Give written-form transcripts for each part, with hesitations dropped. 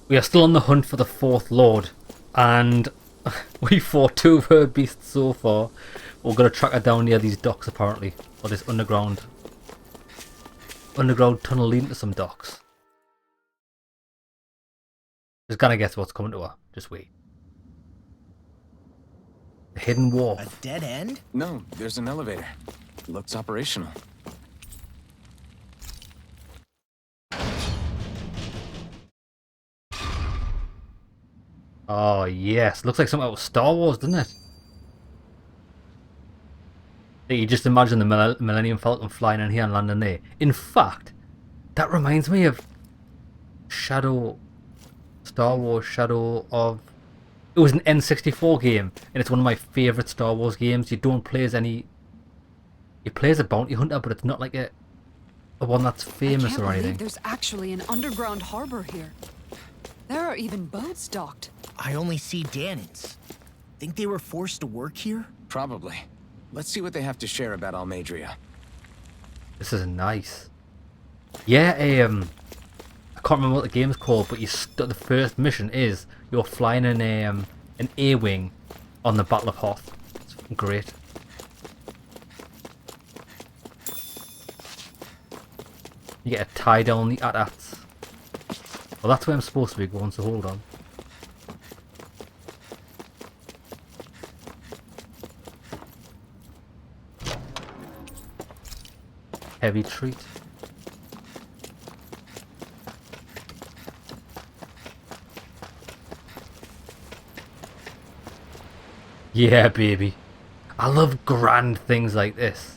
We are still on the hunt for the fourth lord, and we fought two of her beasts so far. We're gonna track her down near these docks apparently, or this underground tunnel leading to some docks. Just gonna guess what's coming to her. Just wait. The hidden wharf. A dead end? No, there's an elevator. Looks operational. Oh yes, looks like something out of Star Wars, doesn't it? You just imagine the Millennium Falcon flying in here and landing there. In fact, that reminds me of Star Wars Shadow of... It was an N64 game, and it's one of my favourite Star Wars games. You don't play as any... You play as a bounty hunter, but it's not like a one that's famous or anything. There's actually an underground harbor here. There are even boats docked. I only see Danans. Think they were forced to work here? Probably. Let's see what they have to share about Almadria. This is nice. Yeah, I can't remember what the game's called, but the first mission is you're flying in an A-wing on the Battle of Hoth. It's great. You get to tie down the AT-ATs. Well, that's where I'm supposed to be going, so hold on. Heavy treat. Yeah, baby. I love grand things like this.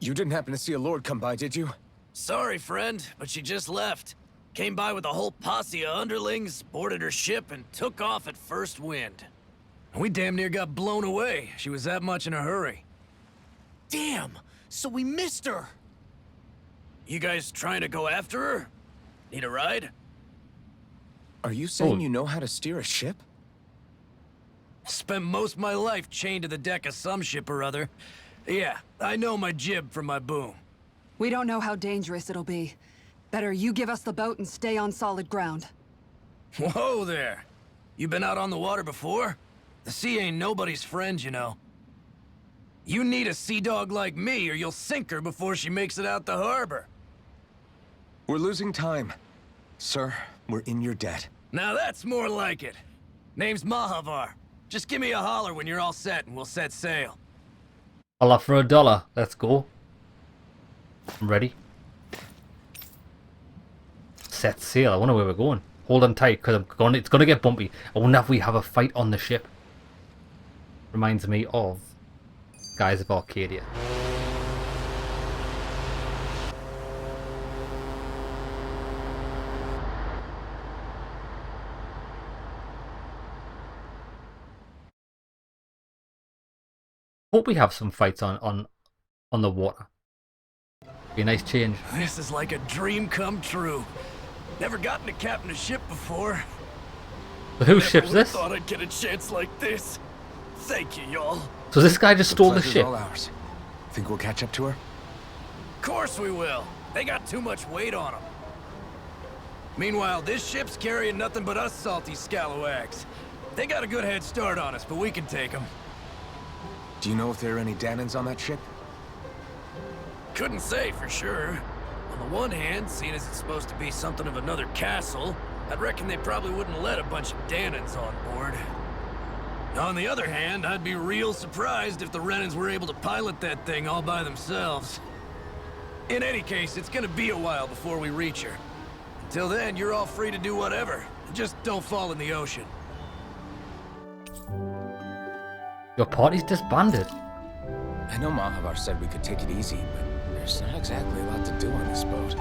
You didn't happen to see a lord come by, did you? Sorry, friend, but she just left. Came by with a whole posse of underlings, boarded her ship, and took off at first wind. We damn near got blown away. She was that much in a hurry. Damn! So we missed her! You guys trying to go after her? Need a ride? Are you saying you know how to steer a ship? Spent most of my life chained to the deck of some ship or other. Yeah, I know my jib from my boom. We don't know how dangerous it'll be. Better you give us the boat and stay on solid ground. Whoa there! You been out on the water before? The sea ain't nobody's friend, you know. You need a sea dog like me or you'll sink her before she makes it out the harbor. We're losing time. Sir, we're in your debt. Now that's more like it. Name's Mahavar. Just give me a holler when you're all set and we'll set sail. I'll offer $1. Let's go. I'm ready. Set sail. I wonder where we're going. Hold on tight, because it's going to get bumpy. I wonder if we have a fight on the ship. Reminds me of Guys of Arcadia. Hope we have some fights on the water. Be a nice change. This is like a dream come true. Never gotten to captain a ship before. So whose ship's this? Thought I'd get a chance like this. Thank you, y'all. So this guy just stole the pleasure's ship. all ours. Think we'll catch up to her? Of course we will. They got too much weight on them. Meanwhile, this ship's carrying nothing but us salty scalawags. They got a good head start on us, but we can take them. Do you know if there are any Danans on that ship? Couldn't say for sure. On the one hand, seeing as it's supposed to be something of another castle, I'd reckon they probably wouldn't let a bunch of Danans on board. On the other hand, I'd be real surprised if the Renans were able to pilot that thing all by themselves. In any case, it's gonna be a while before we reach her. Until then, you're all free to do whatever. Just don't fall in the ocean. Your party's disbanded. I know Mahavar said we could take it easy, but there's not exactly a lot to do on this boat.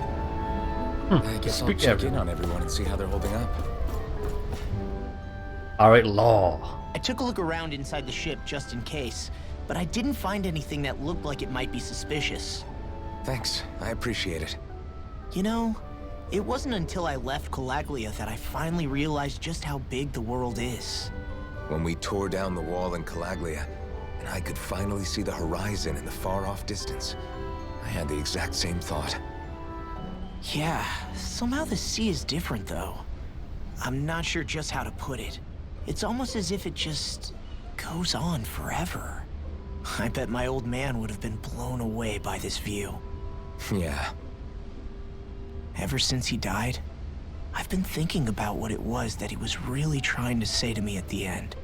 I guess I'll check in on everyone and see how they're holding up. Alright, Law. I took a look around inside the ship just in case, but I didn't find anything that looked like it might be suspicious. Thanks, I appreciate it. You know, it wasn't until I left Calaglia that I finally realized just how big the world is. When we tore down the wall in Calaglia, and I could finally see the horizon in the far-off distance, I had the exact same thought. Yeah, somehow the sea is different though. I'm not sure just how to put it. It's almost as if it just goes on forever. I bet my old man would have been blown away by this view. Yeah. Ever since he died, I've been thinking about what it was that he was really trying to say to me at the end.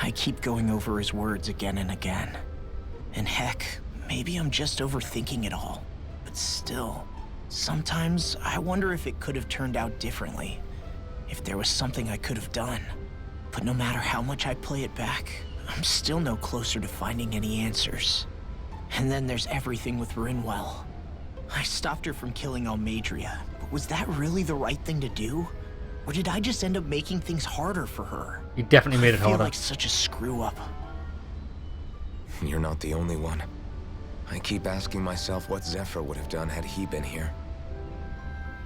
I keep going over his words again and again. And heck, maybe I'm just overthinking it all. But still, sometimes I wonder if it could have turned out differently. If there was something I could have done. But no matter how much I play it back, I'm still no closer to finding any answers. And then there's everything with Rinwell. I stopped her from killing Almadria, but was that really the right thing to do? Or did I just end up making things harder for her? You definitely made it I feel harder. like such a screw-up. You're not the only one. I keep asking myself what Zephyr would have done had he been here.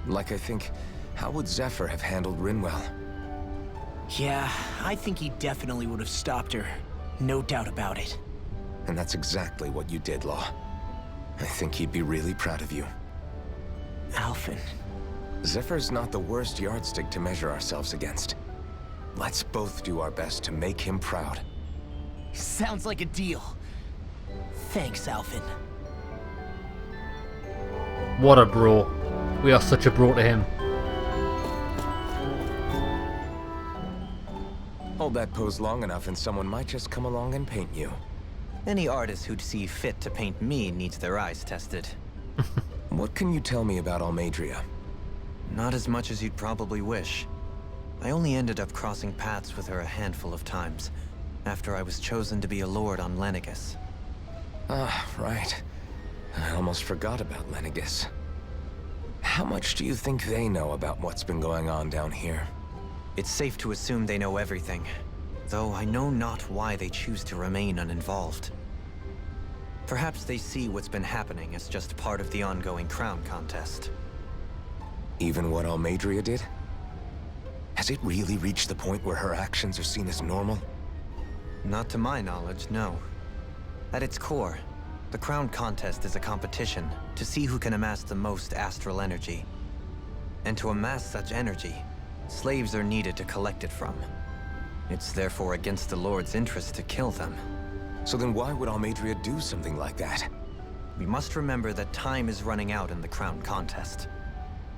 Like I think, how would Zephyr have handled Rinwell? Yeah, I think he definitely would have stopped her. No doubt about it. And that's exactly what you did, Law. I think he'd be really proud of you. Alphen. Zephyr's not the worst yardstick to measure ourselves against. Let's both do our best to make him proud. Sounds like a deal. Thanks, Alphen. What a bro. We are such a bro to him. Hold that pose long enough and someone might just come along and paint you. Any artist who'd see fit to paint me needs their eyes tested. What can you tell me about Almadria? Not as much as you'd probably wish. I only ended up crossing paths with her a handful of times, after I was chosen to be a lord on Lenegis. Ah, right. I almost forgot about Lenegis. How much do you think they know about what's been going on down here? It's safe to assume they know everything, though I know not why they choose to remain uninvolved. Perhaps they see what's been happening as just part of the ongoing crown contest. Even what Almadria did? Has it really reached the point where her actions are seen as normal? Not to my knowledge, no. At its core, the crown contest is a competition to see who can amass the most astral energy. And to amass such energy, slaves are needed to collect it from. It's therefore against the Lord's interest to kill them. So then why would Almadria do something like that? We must remember that time is running out in the crown contest.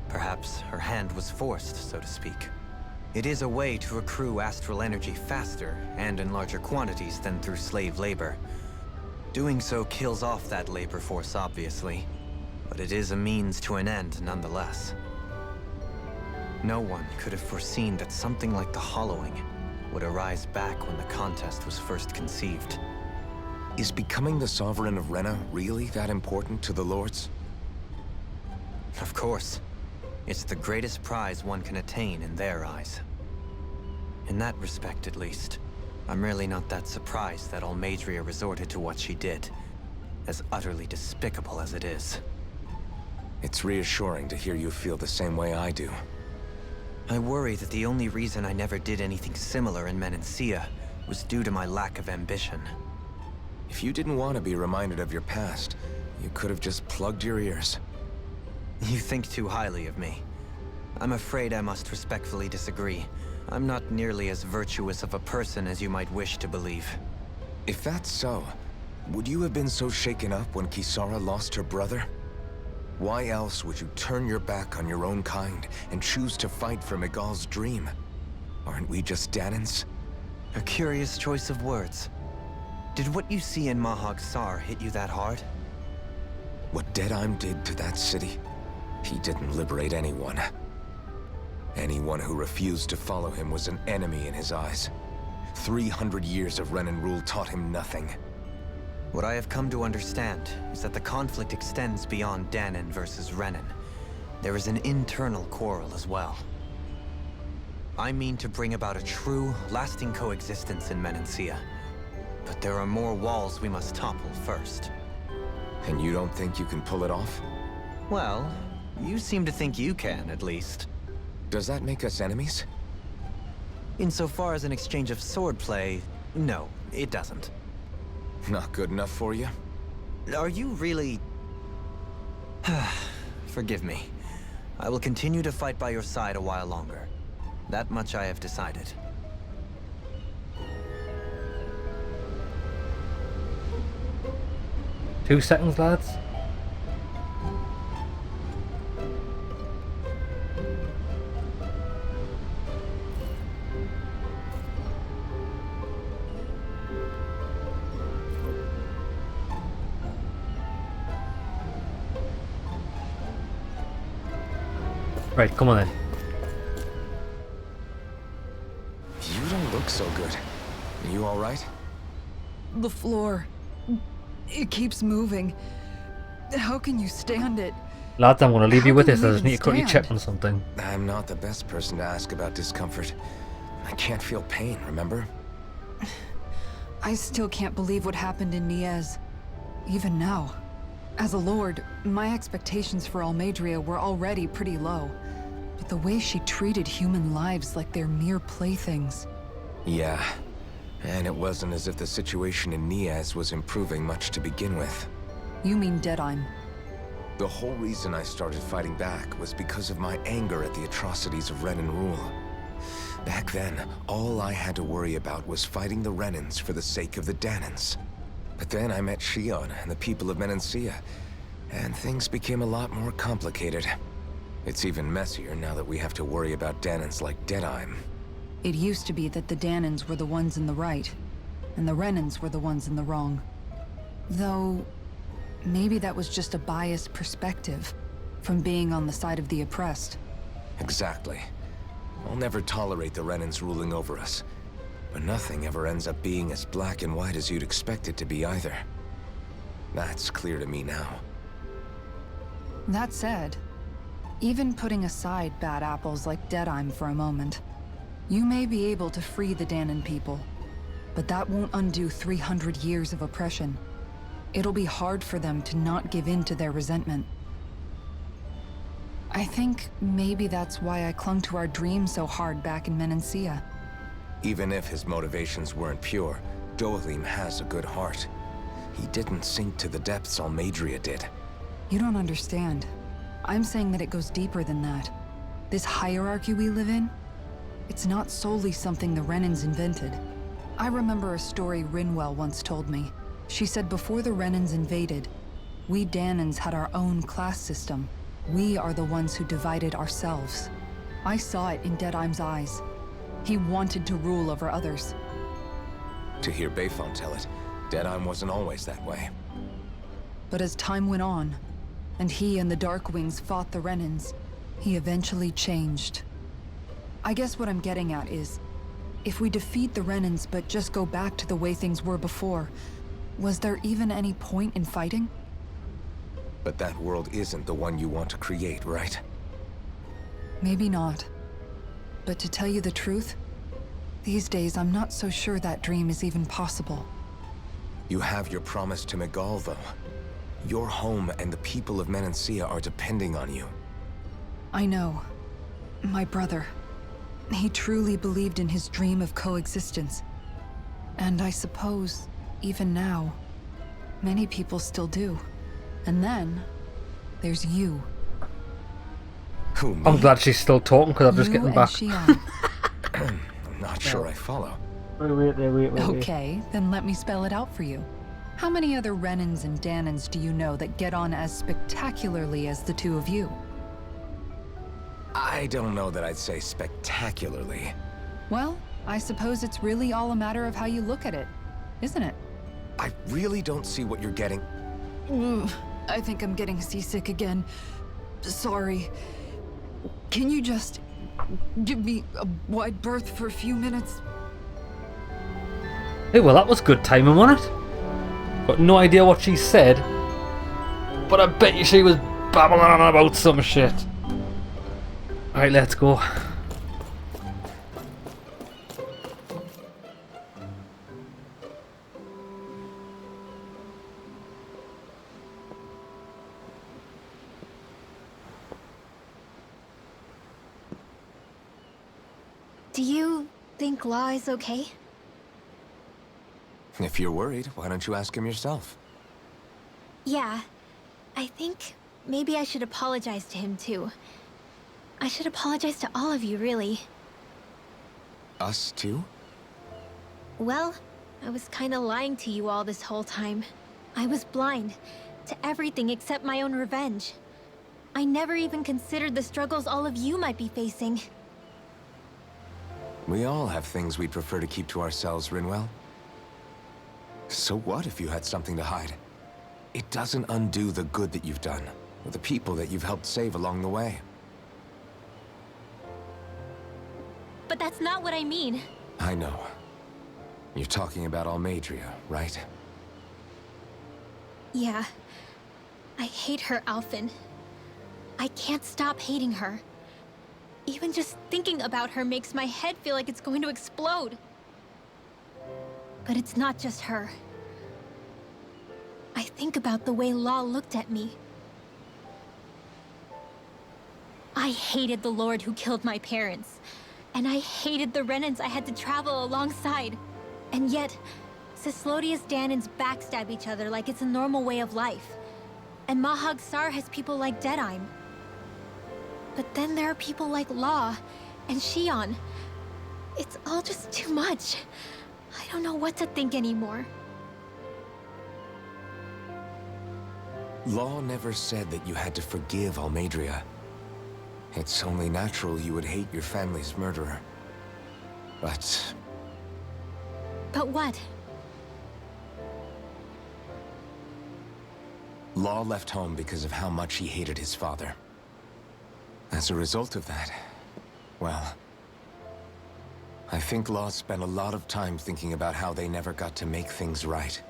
Perhaps her hand was forced, so to speak. It is a way to accrue astral energy faster and in larger quantities than through slave labor. Doing so kills off that labor force, obviously, but it is a means to an end nonetheless. No one could have foreseen that something like the Hollowing would arise back when the contest was first conceived. Is becoming the Sovereign of Rena really that important to the Lords? Of course. It's the greatest prize one can attain in their eyes. In that respect, at least, I'm really not that surprised that Almadria resorted to what she did, as utterly despicable as it is. It's reassuring to hear you feel the same way I do. I worry that the only reason I never did anything similar in Menancia was due to my lack of ambition. If you didn't want to be reminded of your past, you could have just plugged your ears. You think too highly of me. I'm afraid I must respectfully disagree. I'm not nearly as virtuous of a person as you might wish to believe. If that's so, would you have been so shaken up when Kisara lost her brother? Why else would you turn your back on your own kind and choose to fight for Miguel's dream? Aren't we just Danans? A curious choice of words. Did what you see in Mahag Sar hit you that hard? What Deadheim did to that city, he didn't liberate anyone. Anyone who refused to follow him was an enemy in his eyes. 300 years of Renan rule taught him nothing. What I have come to understand is that the conflict extends beyond Danan versus Renan. There is an internal quarrel as well. I mean to bring about a true, lasting coexistence in Menancia. But there are more walls we must topple first. And you don't think you can pull it off? Well, You seem to think you can, at least. Does that make us enemies? Insofar as an exchange of swordplay, no, it doesn't. Not good enough for you? Are you really... Forgive me. I will continue to fight by your side a while longer. That much I have decided. Two seconds, lads. Right, come on then. You don't look so good. You all right? The floor. It keeps moving. How can you stand it? Lads, I'm going to leave How you with can this. you I just need to quickly even check stand? on something. I'm not the best person to ask about discomfort. I can't feel pain, remember? I still can't believe what happened in Niez. Even now. As a lord, my expectations for Almadria were already pretty low. But the way she treated human lives like they're mere playthings. Yeah. And it wasn't as if the situation in Niaz was improving much to begin with. You mean Deadheim. The whole reason I started fighting back was because of my anger at the atrocities of Renan rule. Back then, all I had to worry about was fighting the Renans for the sake of the Danans. But then I met Shion and the people of Menancia, and things became a lot more complicated. It's even messier now that we have to worry about Danans like Deadheim. It used to be that the Danans were the ones in the right, and the Renans were the ones in the wrong. Though, maybe that was just a biased perspective from being on the side of the oppressed. Exactly. I'll never tolerate the Renans ruling over us. But nothing ever ends up being as black and white as you'd expect it to be either. That's clear to me now. That said, even putting aside bad apples like Deadheim for a moment, you may be able to free the Danan people, but that won't undo 300 years of oppression. It'll be hard for them to not give in to their resentment. I think maybe that's why I clung to our dream so hard back in Menancia. Even if his motivations weren't pure, Dohalim has a good heart. He didn't sink to the depths Almadria did. You don't understand. I'm saying that it goes deeper than that. This hierarchy we live in, it's not solely something the Renans invented. I remember a story Rinwell once told me. She said before the Renans invaded, we Danans had our own class system. We are the ones who divided ourselves. I saw it in Deadheim's eyes. He wanted to rule over others. To hear Bayfon tell it, Deadheim wasn't always that way. But as time went on, and he and the Darkwings fought the Renans, he eventually changed. I guess what I'm getting at is, if we defeat the Renans but just go back to the way things were before, was there even any point in fighting? But that world isn't the one you want to create, right? Maybe not. But to tell you the truth, these days I'm not so sure that dream is even possible. You have your promise to Megal, though. Your home and the people of Menancia are depending on you. I know. My brother. He truly believed in his dream of coexistence. And I suppose, even now, many people still do. And then, there's you. Who, me? I'm glad she's still talking because I'm just You getting and back. Shion. I'm not sure I follow. Wait. Okay, then let me spell it out for you. How many other Renans and Danans do you know that get on as spectacularly as the two of you? I don't know that I'd say spectacularly. Well, I suppose it's really all a matter of how you look at it, isn't it? I really don't see what you're getting. I think I'm getting seasick again. Sorry. Can you just give me a wide berth for a few minutes? Hey, well, that was good timing, wasn't it? Got no idea what she said, but I bet you she was babbling on about some shit. Alright, let's go. Do you think Law is okay? If you're worried, why don't you ask him yourself? Yeah. I think maybe I should apologize to him too. I should apologize to all of you, really. Us too? Well, I was kinda lying to you all this whole time. I was blind to everything except my own revenge. I never even considered the struggles all of you might be facing. We all have things we'd prefer to keep to ourselves, Rinwell. So what if you had something to hide? It doesn't undo the good that you've done, or the people that you've helped save along the way. But that's not what I mean. I know. You're talking about Almadria, right? Yeah. I hate her, Alphen. I can't stop hating her. Even just thinking about her makes my head feel like it's going to explode. But it's not just her. I think about the way Law looked at me. I hated the Lord who killed my parents. And I hated the Renans I had to travel alongside. And yet, Cislodia's Danans backstab each other like it's a normal way of life. And Mahag Sar has people like Deadheim. But then there are people like Law and Shion. It's all just too much. I don't know what to think anymore. Law never said that you had to forgive Almadria. It's only natural you would hate your family's murderer. But But what? Law left home because of how much he hated his father. As a result of that, well, I think Law spent a lot of time thinking about how they never got to make things right.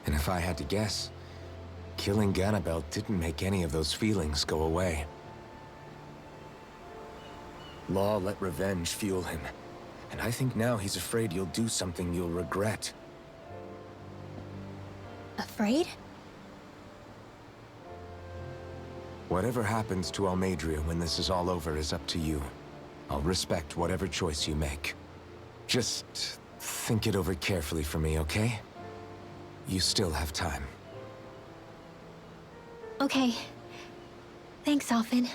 And if I had to guess, killing Ganabel didn't make any of those feelings go away. Law let revenge fuel him, and I think now he's afraid you'll do something you'll regret. Afraid? Whatever happens to Almadria when this is all over is up to you. I'll respect whatever choice you make. Just think it over carefully for me, okay? You still have time. Okay. Thanks, Alphen.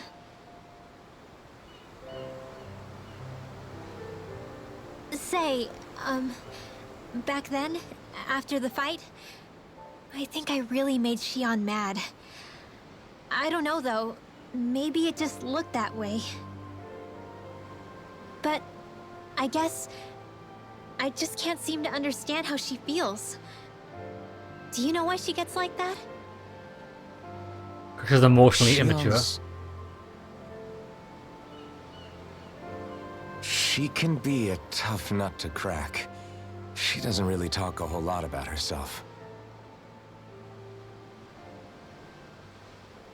Say, back then, after the fight, I think I really made Shion mad. I don't know, though. Maybe it just looked that way. But I guess I just can't seem to understand how she feels. Do you know why she gets like that? Because she's emotionally immature. She can be a tough nut to crack. She doesn't really talk a whole lot about herself.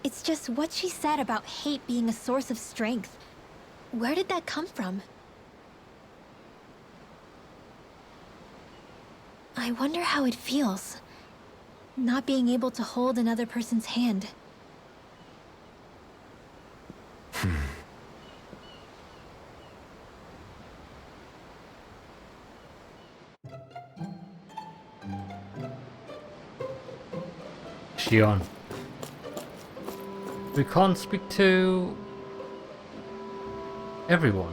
It's just what she said about hate being a source of strength. Where did that come from? I wonder how it feels, not being able to hold another person's hand. Shion. We can't speak to everyone.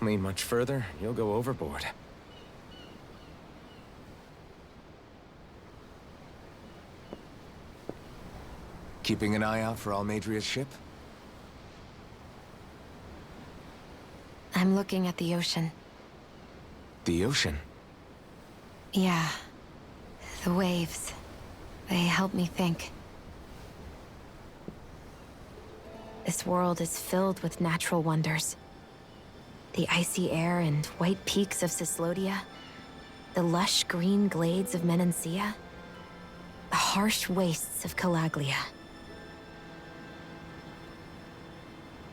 Lean much further, you'll go overboard. Keeping an eye out for Almadria's ship? I'm looking at the ocean. The ocean? Yeah. The waves. They help me think. This world is filled with natural wonders. The icy air and white peaks of Cyslodia. The lush green glades of Menancia. The harsh wastes of Calaglia.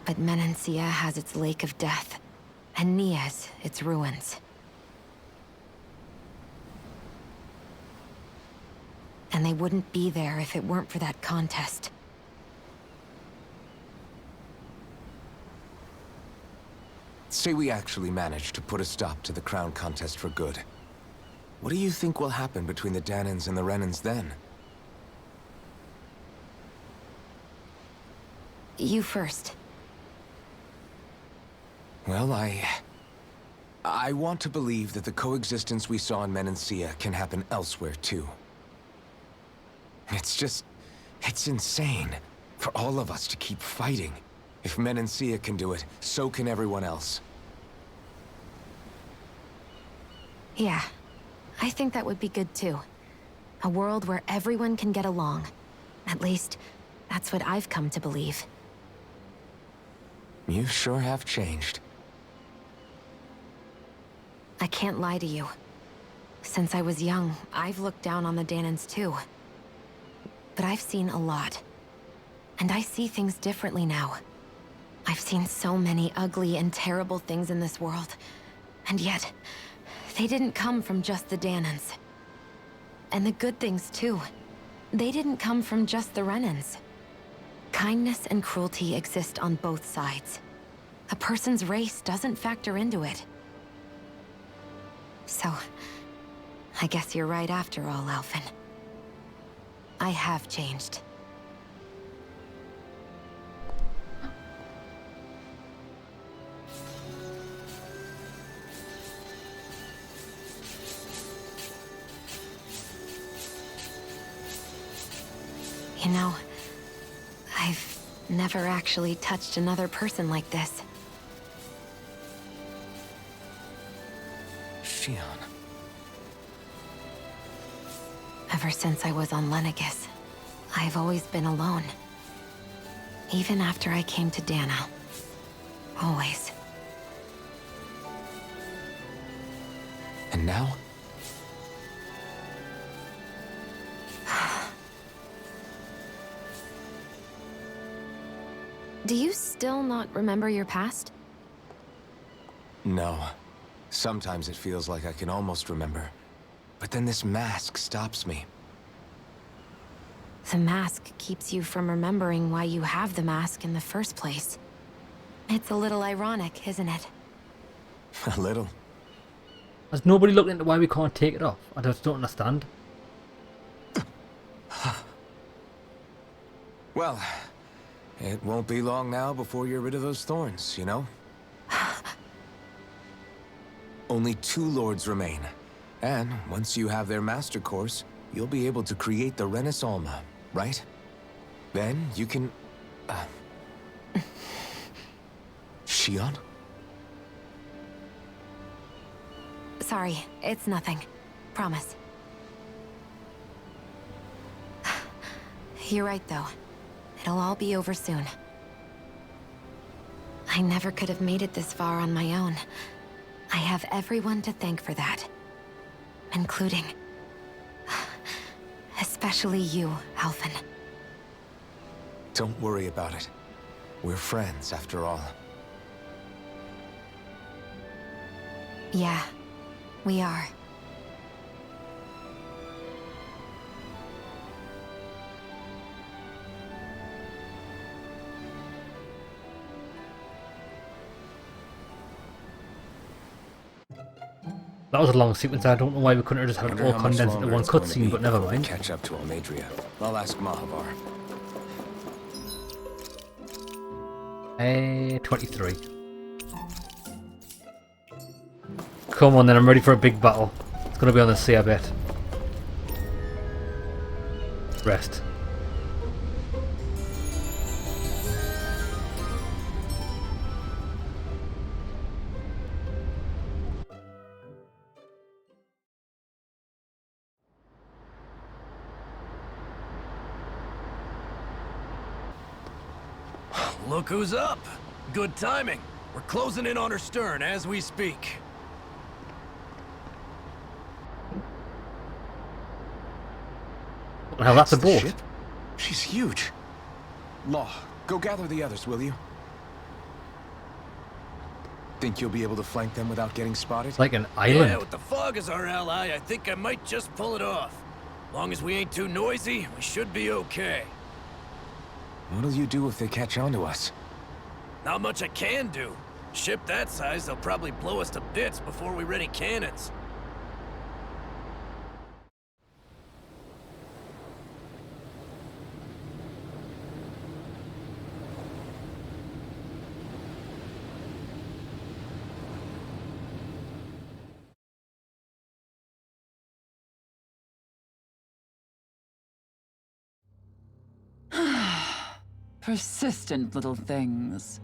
But Menancia has its lake of death, and Nias its ruins. And they wouldn't be there if it weren't for that contest. Say we actually manage to put a stop to the crown contest for good. What do you think will happen between the Danans and the Renans then? You first. Well, I want to believe that the coexistence we saw in Menancia can happen elsewhere, too. It's insane for all of us to keep fighting. If Menancia can do it, so can everyone else. Yeah, I think that would be good too. A world where everyone can get along. At least, that's what I've come to believe. You sure have changed. I can't lie to you. Since I was young, I've looked down on the Danans too. But I've seen a lot. And I see things differently now. I've seen so many ugly and terrible things in this world. And yet, they didn't come from just the Danans. And the good things too. They didn't come from just the Renans. Kindness and cruelty exist on both sides. A person's race doesn't factor into it. So, I guess you're right after all, Alphen. I have changed. You know, I've never actually touched another person like this. Shion. Ever since I was on Lenegis, I've always been alone. Even after I came to Dana. Always. And now? Do you still not remember your past? No. Sometimes it feels like I can almost remember. But then this mask stops me. The mask keeps you from remembering why you have the mask in the first place. It's a little ironic, isn't it? A little. Has nobody looked into why we can't take it off? I just don't understand. Well, it won't be long now before you're rid of those thorns, you know? Only 2 lords remain. And once you have their master course, you'll be able to create the Renis Alma, right? Then you can... Shion? Sorry, it's nothing. Promise. You're right, though. It'll all be over soon. I never could have made it this far on my own. I have everyone to thank for that. Including... especially you, Alphen. Don't worry about it. We're friends, after all. Yeah, we are. That was a long sequence. I don't know why we couldn't have just had it all condensed into one cutscene, but never mind. Catch up to Almadria. I'll ask Mahavar. 23. Come on then, I'm ready for a big battle. It's gonna be on the sea, I bet. Rest. Look who's up! Good timing. We're closing in on her stern as we speak. Well, that's a the boat. ship? She's huge. Law, go gather the others, will you? Think you'll be able to flank them without getting spotted? It's like an island. Yeah, with the fog as our ally, I think I might just pull it off. Long as we ain't too noisy, we should be okay. What'll you do if they catch on to us? Not much I can do. Ship that size, they'll probably blow us to bits before we ready cannons. Persistent little things.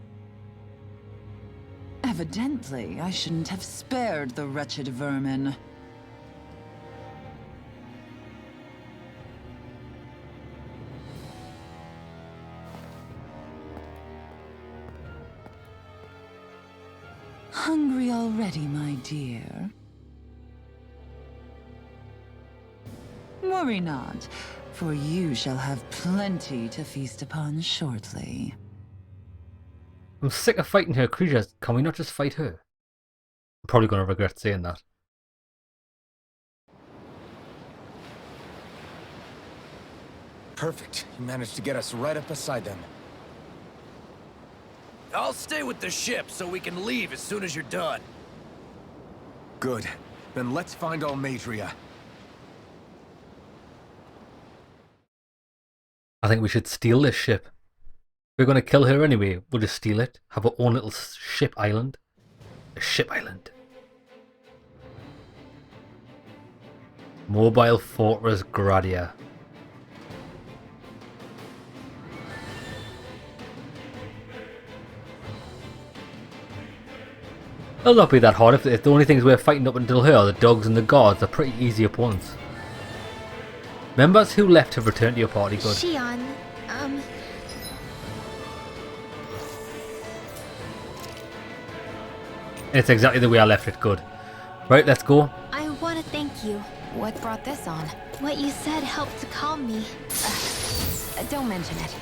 Evidently, I shouldn't have spared the wretched vermin. Hungry already, my dear? Worry not, for you shall have plenty to feast upon shortly. I'm sick of fighting her creatures. Can we not just fight her? I'm probably going to regret saying that. Perfect. You managed to get us right up beside them. I'll stay with the ship so we can leave as soon as you're done. Good. Then let's find Almadria. I think we should steal this ship. We're going to kill her anyway. We'll just steal it. Have our own little ship island. A ship island. Mobile Fortress Gradia. It'll not be that hard if the only things we're fighting up until here are the dogs and the guards. They're pretty easy opponents. Members who left have returned to your party. Good. Shion, It's exactly the way I left it. Good. Right, let's go. I want to thank you. What brought this on? What you said helped to calm me. Don't mention it.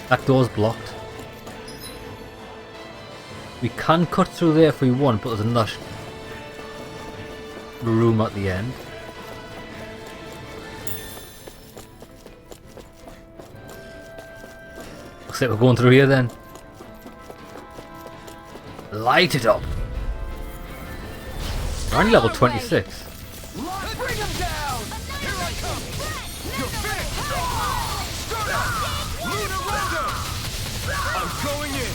That door's blocked. We can cut through there if we want, but there's another room at the end. Looks like we're going through here then. Light it up! We're only level 26. Bring him down! Here I come! You're finished! Start up! Luna Render! I'm going in!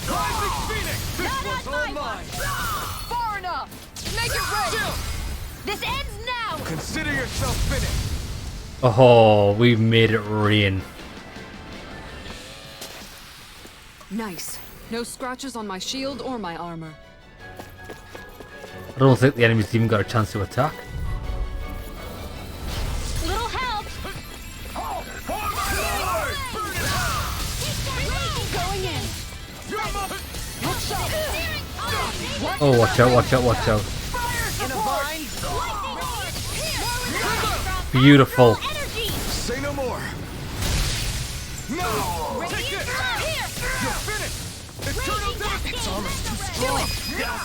Rising Phoenix! This one's all mine! Far enough! Make it ready! Still! This ends now! Consider yourself finished! Oh, we made it rain. Nice. No scratches on my shield or my armor. I don't think the enemy's even got a chance to attack. Little help! Going in! Oh, watch out, watch out, watch out. Beautiful. Say no more! No! Take this! You're finished! Eternal death! Its armor's too strong!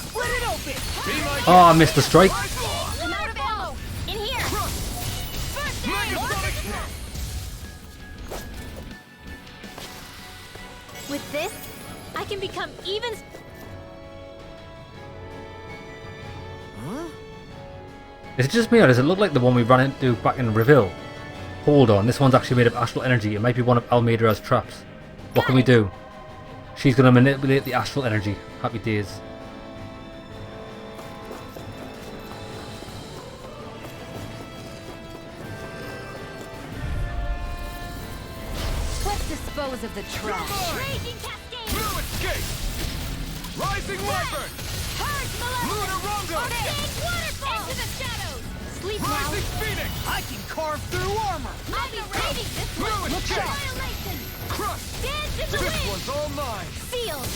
Split it open! Oh, I missed the strike. I'm out of ammo! In here! First aid! With this, I can become even... Is it just me or does it look like the one we ran into back in Reveal? Hold on, this one's actually made of astral energy. It might be one of Almadra's traps. What can we do? She's going to manipulate the astral energy. Happy days. Let's dispose of the trash. Raging cascade! No escape! Rising Wyvern! Purge Luna Maleficent! Rondo! Big waterfall! Into the shadows! Sleep now! Rising Phoenix! I can carve through armor! I'll be raiding this No one! escape! Annihilation! Crush! Dance in the This wind! one's all mine! Sealed!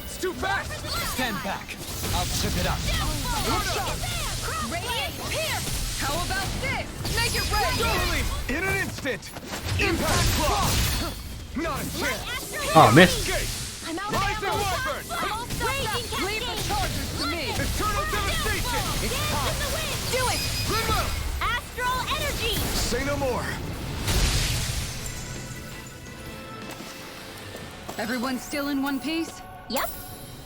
It's too fast! Stand back. I'll chip it up. Radiant pierce! How about this? Make it ready! Totally! In an instant! Impact Claw! Not a chance! Oh, I missed. Escape! I I'm out of Rising ammo. Wyvern! Raging Leave the cascade. charges to me! Eternal devastation! It's time. In the wind. Do it! Limbo! Astral energy. Say no more. Everyone still in one piece? Yep.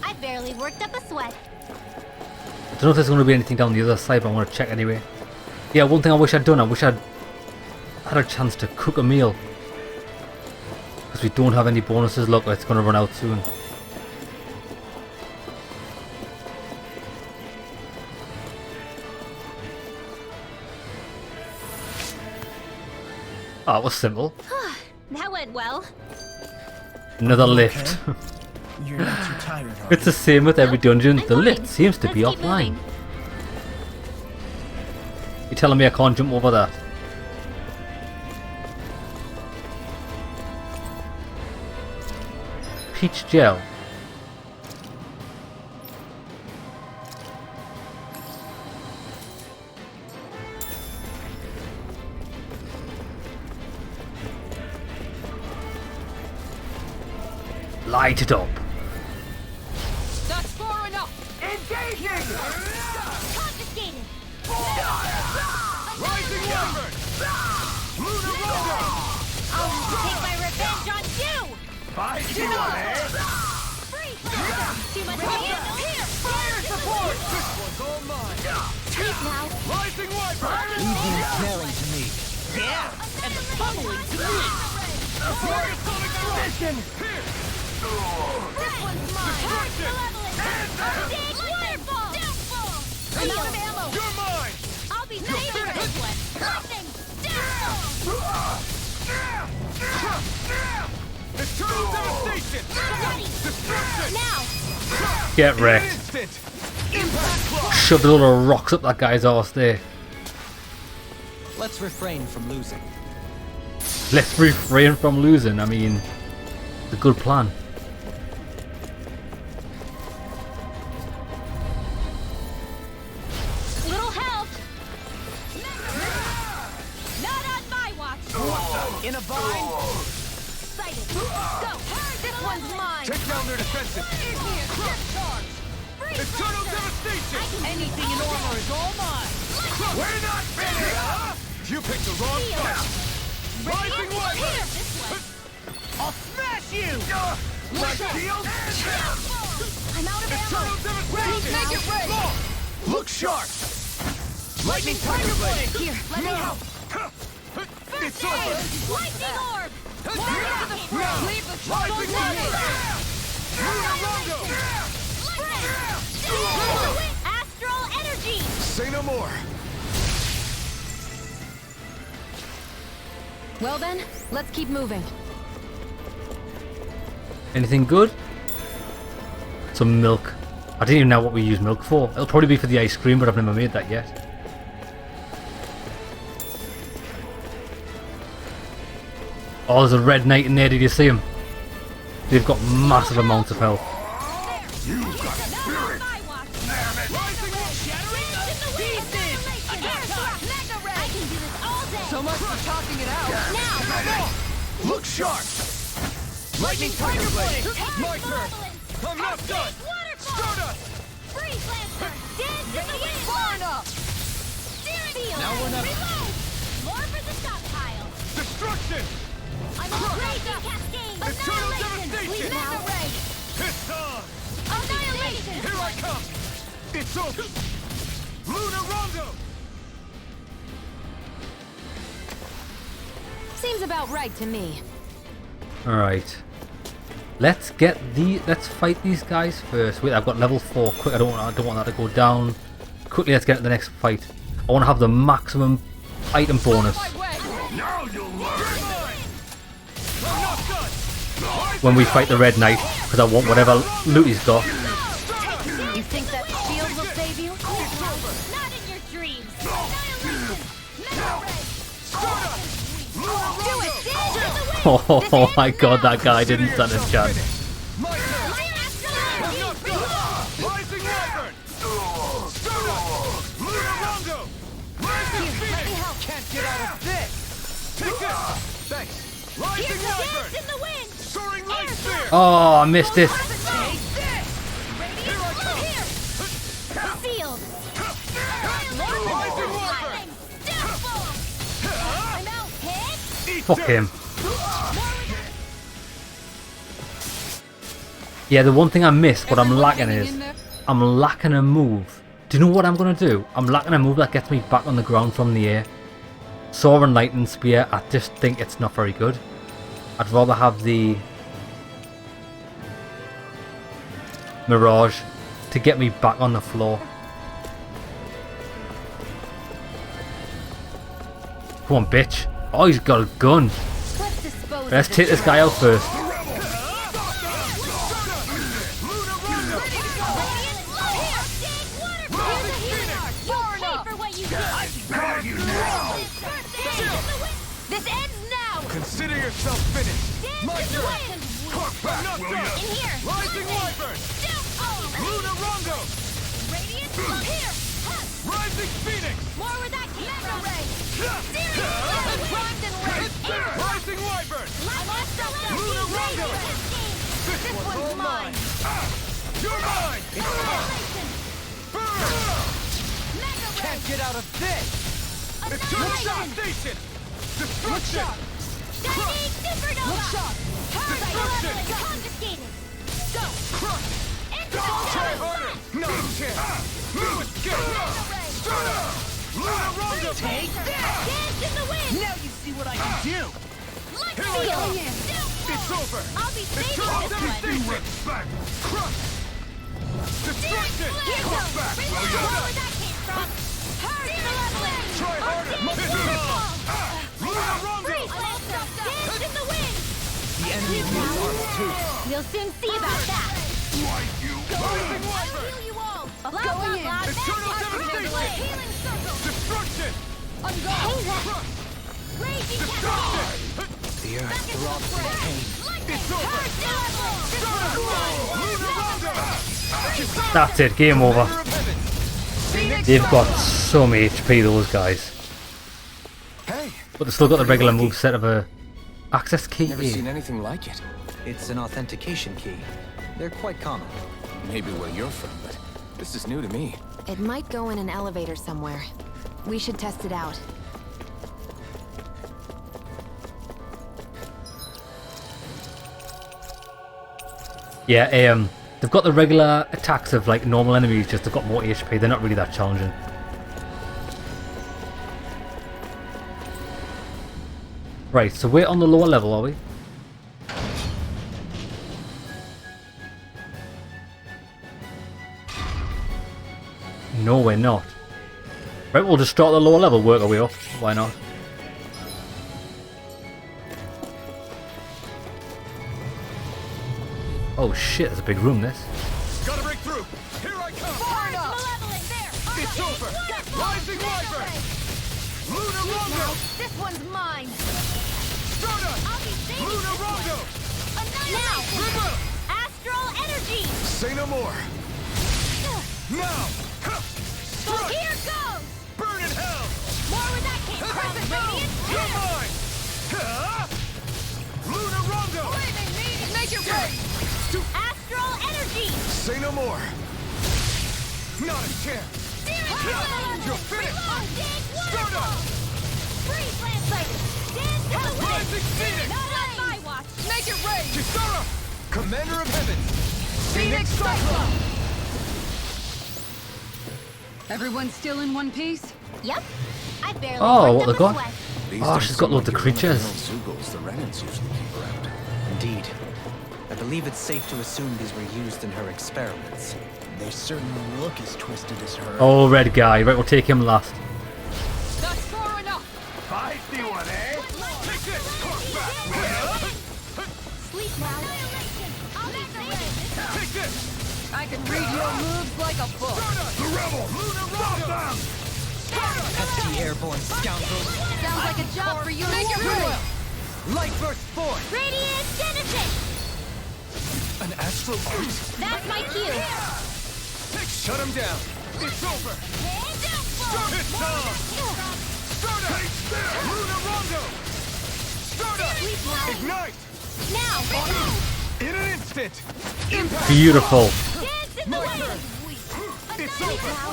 I barely worked up a sweat. I don't know if there's going to be anything down the other side, but I want to check anyway. Yeah, one thing I wish I'd done, I wish I'd had a chance to cook a meal. Because we don't have any bonuses. Look, it's going to run out soon. Oh, that was simple. That went well. Another lift. You're not too tired, are It's the same with every dungeon. I'm The fine. lift seems to be Let's keep offline. moving. You're telling me I can't jump over that? Peach gel. Light it up. That's far enough! Engaging! Confiscated. Rising Wyvern! Lunar Rondo! I'll take my revenge on you. Fight you, eh? Free fire. Too much to handle. Here. Fire support! This one's all mine! Sleep now. Rising Wyvern! Evening smelling to me. And bubbling to me! Mission! Here! This one's mine. Big waterfall. Downfall. I'm out of ammo. You're mine! I'll be saving this one. Lightning. Downfall. Eternal devastation! Ready. Destruction! Now. Get wrecked. Instant! Impact block! Shoved a lot of rocks up that guy's arse there. Let's refrain from losing. Let's refrain from losing. I mean, it's a good plan. Little help. Not on my watch. In a bind? Sighted. Go. This one's mine. Take down their defenses! Eternal devastation! Anything in armor is all mine! We're not finished! Huh? You picked the wrong fight! Rising Wyvern! I'll smash you! My shield! I'm out of Eternal ammo. devastation! Make it rain! Look sharp! Lightning Tiger Blade! Here, let me help. It's over! Lightning orb. Leave the trouble Rising to me! Wyvern! Lunar Rondo! Astral energy. Say no more! Well then, let's keep moving. Anything good? Some milk. I didn't even know what we use milk for. It'll probably be for the ice cream, but I've never made that yet. Oh, there's a red knight in there. Did you see him? They've got massive amounts of health. You got spirit! My watch. Rising I can do this all day. So much for talking it out! Now. Look sharp! Lightning Tiger Blade! My turn! I'm not done! Stardust! Freeze Lancer. Dance in the wind. Far enough! Feel. Now we're not- Reload. More for the stockpile. Destruction! I'm a raging cascade. Eternal Annihilation. devastation. Now. It's on! Annihilation. Here I come! It's over! Lunar Rondo! Seems about right to me. Alright. Let's fight these guys first. Wait, I've got level 4. Quick, I don't want that to go down. Quickly, let's get to the next fight. I want to have the maximum item bonus Now you'll learn! I'm not done! when we fight the Red Knight, because I want whatever loot he's got. You think that shield will save you? Not in your dreams. Do it! Dance in the wind. Oh my god, that guy didn't stand a chance. My turn! My astral energy. Not done! Rising Wyvern! Stardust! Lunar Rondo! Rising Phoenix! Can't get out of this! Take this! Thanks! Rising Here's a Wyvern! dance in the wind. Soaring Light Spear! Oh, I missed it. Sealed. I'm out. Hit. Fuck him. Yeah, the one thing I missed, what I'm lacking is, I'm lacking a move. Do you know what I'm going to do? I'm lacking a move that gets me back on the ground from the air. Sword and Lightning Spear, I just think it's not very good. I'd rather have the Mirage to get me back on the floor. Come on, bitch. Oh, he's got a gun. Let's take this guy out first. This ends now! Consider yourself finished. My turn. Cork back, will ya? In here! Rising Wyvern. Luna Rondo. Radiant, here! Rising Phoenix. More with that camera ray! Primed and ready! Rising Wyvern. Luna Rondo. This one's all mine. You're mine. Burn. Can't get out of this! Eternal Shot Station. Destruction. Supernova! Look shot. Destruction. Confiscated! Go! Crush. Try harder. No chance. No escape. Start up. Luna Rondo. Take that! Dance in the wind! Now you see what I can do! Let's Here we feel! go. It's over. I'll be saving Eternal this one! Station. Back. Crush. Destruction. Here Come goes! back. Bring Will it ya? on! Where that came from! Hurry to leveling! Try harder. Luna Rondo. Dance in the wind! The enemy needs armor too. We'll soon see about that! Why you? Rising I'll Wyvern. heal you all! Going in. Eternal Devastation. Healing circle! Destruction. Hey there! Crush. Raging Destruction. The earth throbs in pain. It's over. Luna Rondo. That's it, game over. Fire of Heaven. They've got some HP, those guys. Hey, But they've still got the regular moveset of a access key. never seen anything like it. It's an authentication key. They're quite common. Maybe where you're from, but this is new to me. It might go in an elevator somewhere. We should test it out. Yeah, they've got the regular attacks of like normal enemies, just they've got more HP. They're not really that challenging. Right, so we're on the lower level, are we? No, we're not. Right, we'll just start at the lower level, work our way up. Why not? Oh shit, there's a big room, this. Gotta break through. Here I come. Malevolent! There! It's over. Rising Wyvern. Luna Rondo. This one's mine! Stardust. I'll be saving Luna this one. Rondo. Now! River. Astral energy! Say no more. Now. Strike. Here goes! Burn in hell. More where that came from! Radiant! You're mine. Luna Rondo. Make it rain! Astral energy! Say no more. Not a chance. You're finished. Stardust. Free plant sighted! Dance in the wind! Rising Phoenix. Not on my watch! Make it rain! Kisara. Commander of Heaven. Phoenix Cyclone! Everyone still in one piece? Yep. I barely Oh, worked what up they a got? sweat. Oh, she's got loads of creatures. The Renans usually keep around. Indeed. I believe it's safe to assume these were used in her experiments. They certainly look as twisted as her. Oh, red guy. Right, we'll take him last. That's far enough! I see one, eh? Take this. Sleep now. I'll make the rain. Take this. I can read your moves like a book. Stardust. The rebel. Luna Rondo. Pesky airborne scoundrels! Sounds like a job for you. Make it rain. Light burst forth! Radiant Genesis! An astral arch. That's my cue. Shut him down. It's over. It's time. Stardust. Luna Rondo. Stardust. Ignite. Now! In an instant! Beautiful.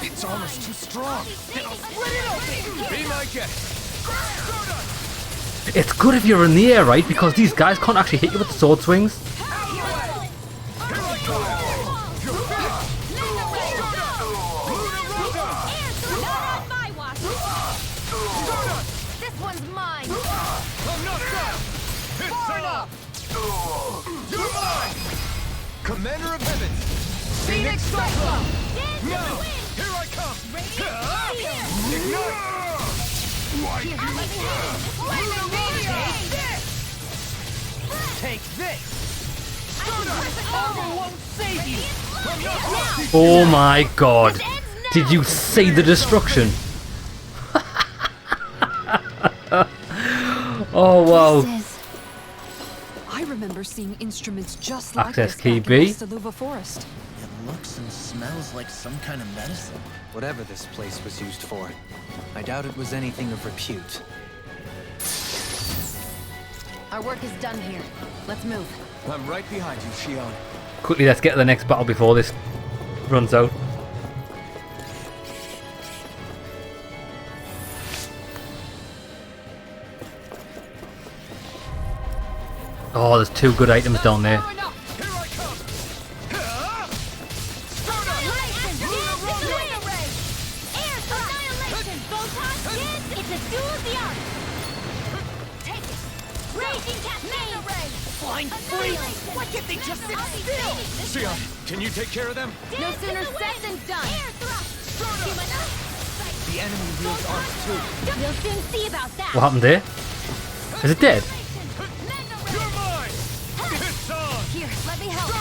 It's almost too strong. Then I'll split it open! Be my guest! It's good if you're in the air, right? Because these guys can't actually hit you with the sword swings. This one's mine. I'm not done! It's enough! You're mine! Commander of Heavens! Phoenix Cyclone! Now! Here I come! Ignite! Take this! Armor won't save you! Oh my god. Did you see the destruction? Oh wow. I remember seeing instruments just like Access this key back B. in Westaluva Forest. It looks and smells like some kind of medicine. Whatever this place was used for, I doubt it was anything of repute. Our work is done here. Let's move. I'm right behind you, Shion. Quickly, let's get to the next battle before this runs out. Oh, there's 2 good items down there. Why can't they just sit still? Shion, can you take care of them? No sooner said than done. The enemy wields arms too. We'll soon see about that. What happened there? Is it dead? You're mine! It's on! Here, let me help.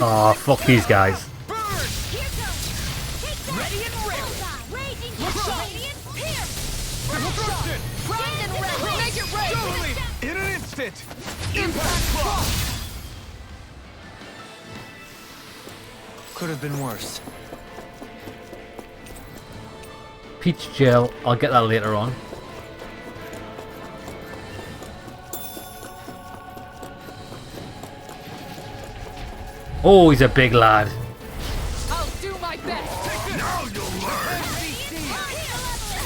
Oh, fuck these guys. Burn! Ready and ready. Raging Pierce. Destruction! Make it rain. Totally! In an instant! Impact Claw! Could have been worse. Peach gel, I'll get that later on. Oh, he's a big lad. I'll do my best. Now you'll learn!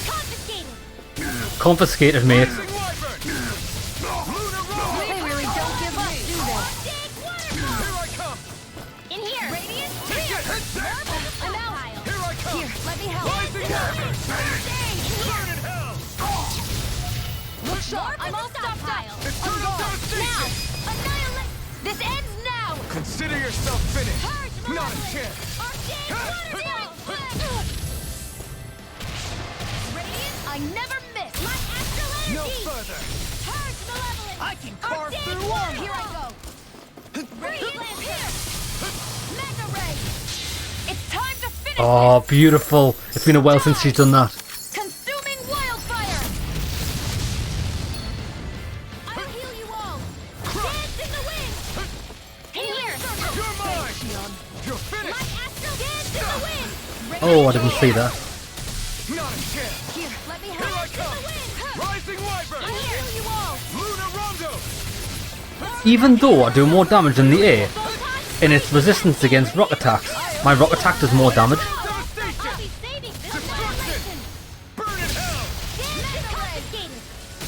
Confiscated. Confiscated, mate. Wyvern! Lunar Roll! They really don't give up, do they? Here I come! In here. Radiant. Take it! I'm out. Here I come! Here, let me help. Rising Heaven! Burn in hell! Look sharp. I'm all stockpile. Eternal devastation! Annihilate. This ends now. Consider yourself finished! Not a chance! I never miss. My astral energy. No further! Purge malevolence. I can carve through armor. Here I go. Radiant Pierce. Mega Ray. It's time to finish Oh, beautiful. It's been a while since she's done that. this. Consuming wildfire. I'll heal you all. Dance in the wind. In here. You're mine! You're My finished! astral dance in the wind. Oh, I didn't see that. Not a chance! Here, let me Here I help. come! Rising Wyvern! I'll heal you all. Lunar Rondo! Even though I do more damage in the air, in its resistance against rock attacks, my rock attack does more damage. I'll be Devastation! saving this Destruction! Burn in hell! Dance confiscated.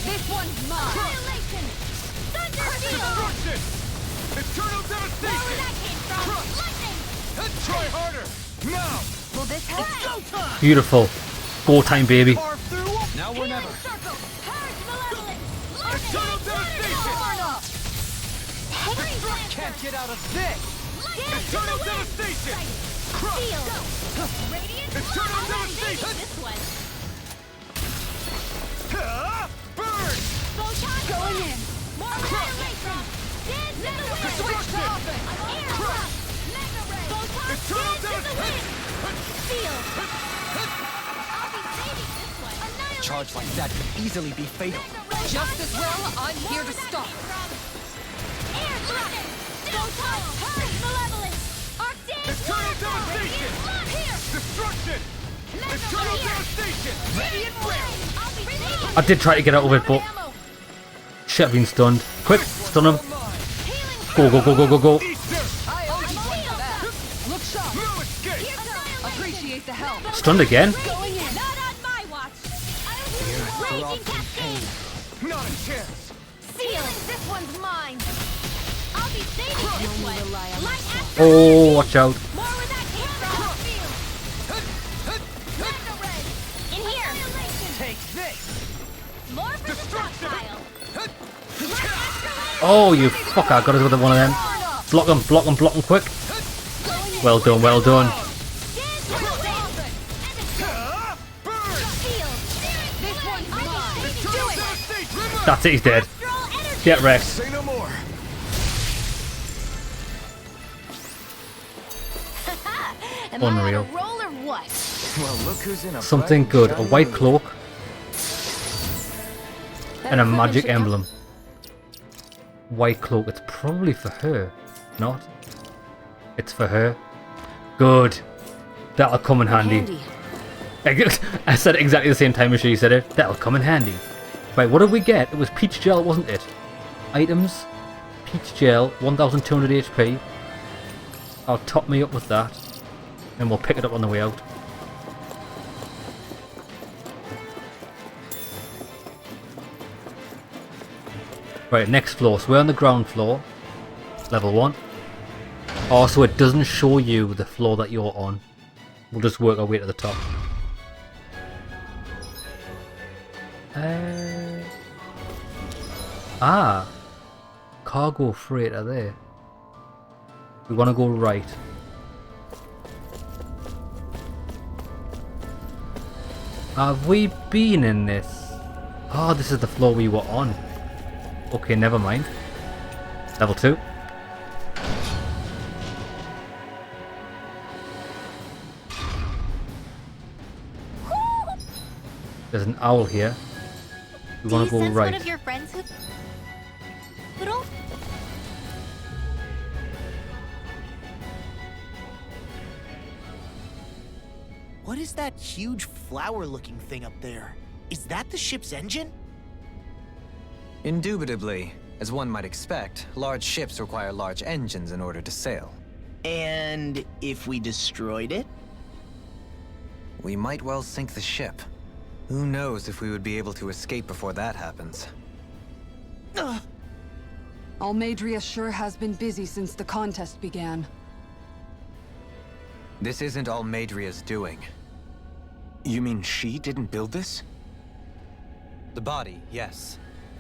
This one's mine. Annihilation. Thunderfield. Destruction! Eternal Where devastation! that came from? Lightning. Try harder! Now! Will this help? Beautiful. Go time, baby. Carve through. Now or never. Circle. Purge malevolence. Eternal devastation! Can't get out of this. Eternal devastation! Shield. Radiant. Eternal I'm not devastation! saving this one. Burn! Photon. Going in. More annihilation. Dance in the wind. Destruction! Air thrust. Mega ray. Photon. Eternal Dance in the wind. devastation! Shield. I'll be saving this one. Annihilation. Charge like that could easily be fatal. Just as well, I'm here to stop. Air thrust. Photon. Purge malevolence. Arctic. Eternal devastation! Here. Destruction! Eternal devastation! Radiant ray. I'll be saving. I did try to get out of it, but should have been stunned. Quick, stun him. Healing Go, go, go, go, go, go. Look sharp. Appreciate the help. Stunned again. Not on my watch. Raging cascade. Not a chance! Seal. This one's mine. I'll be saving this one. Light after Oh, watch out. more where that came from. In here. Take this! More for the stockpile. Oh, you fucker. I got us with one of them. Block them, block them, block them quick. Well done, well done. That's it, he's dead. Get wrecked. Say no more! Unreal. Roll or what? Well, look who's in a Something bright good. A shiny white mood. cloak and a magic emblem. White cloak. It's probably for her. Not. It's for her. Good. That'll come in handy. I said it exactly the same time as she said it. That'll come in handy. Right, what did we get? It was peach gel, wasn't it? Items. Peach gel. 1200 HP. I'll top me up with that. And we'll pick it up on the way out. Right, next floor. So we're on the ground floor. Level 1. Oh, so it doesn't show you the floor that you're on. We'll just work our way to the top. Cargo freighter there. We want to go right. Have we been in this? Oh, this is the floor we were on. Okay, never mind. Level 2. There's an owl here. We want to go right. One of your friends who... Poodle? What is that huge flower-looking thing up there? Is that the ship's engine? Indubitably. As one might expect, large ships require large engines in order to sail. And if we destroyed it? We might well sink the ship. Who knows if we would be able to escape before that happens. Almadria sure has been busy since the contest began. This isn't Almadria's doing. You mean she didn't build this? The body, yes.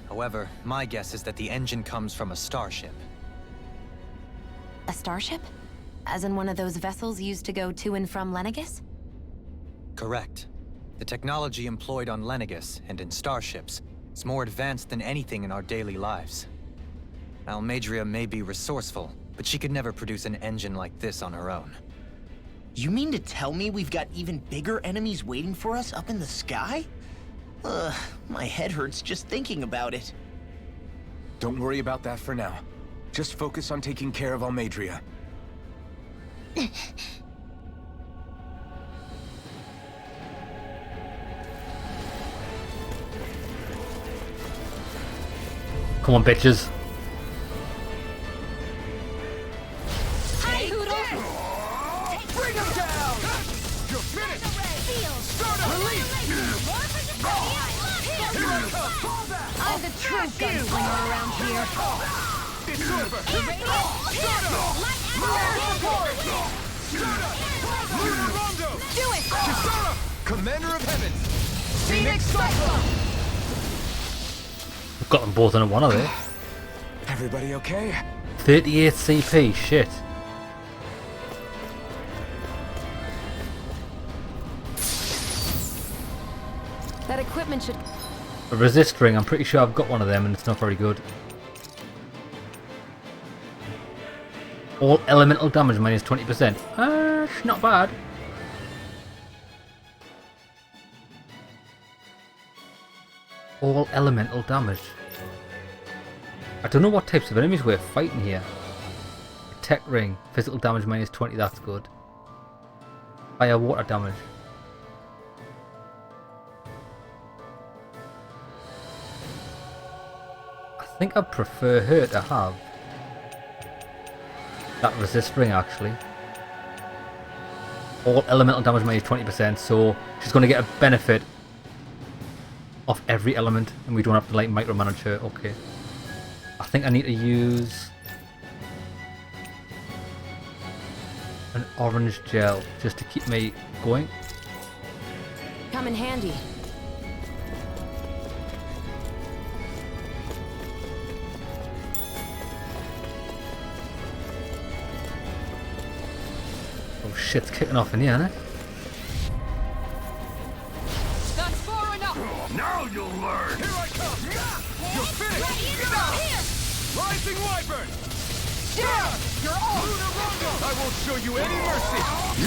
However, my guess is that the engine comes from a starship. A starship? As in one of those vessels used to go to and from Lenegus? Correct. The technology employed on Lenegus and in starships is more advanced than anything in our daily lives. Almadria may be resourceful, but she could never produce an engine like this on her own. You mean to tell me we've got even bigger enemies waiting for us up in the sky? My head hurts just thinking about it. Don't worry about that for now. Just focus on taking care of Almadria. Come on, bitches. Hi, Poodle! Bring him down! You're finished! I'm the true gunslinger around here. It's over! Do it! Commander of Heavens! Phoenix Cyclone! We've got them both in one of there. Everybody okay? 38 CP, shit. That equipment should... A resist ring, I'm pretty sure I've got one of them and it's not very good. All elemental damage minus 20%. Not bad. All elemental damage. I don't know what types of enemies we're fighting here. Tech ring, physical damage minus 20, that's good. Fire water damage. I think I'd prefer her to have that resist ring actually. All elemental damage minus 20%, so she's going to get a benefit of every element, and we don't have to like micromanage her. Okay. I think I need to use an orange gel just to keep me going. Come in handy. Oh shit's kicking off in here, isn't it? That's far enough. Now you'll learn! Here I come. You're finished. Get out. Rising Wyvern. Down. You're off. Lunar Rondo. I won't show you any mercy.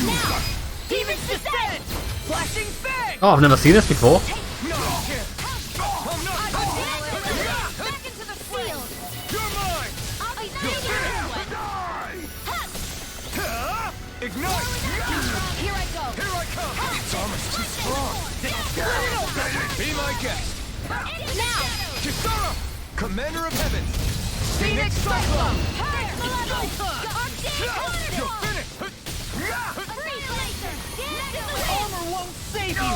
Now! Demon's Descent. Flashing Fang. Oh, I've never seen this before. No, you can't. I'm not. Back into the field! You're mine. I'll ignite this one! Ignite. Here I go! Here I come. Its armor's too strong. Be my guest. Now! Kisara, Commander of Heavens. Phoenix Cyclone. You're finished. Armor won't save you.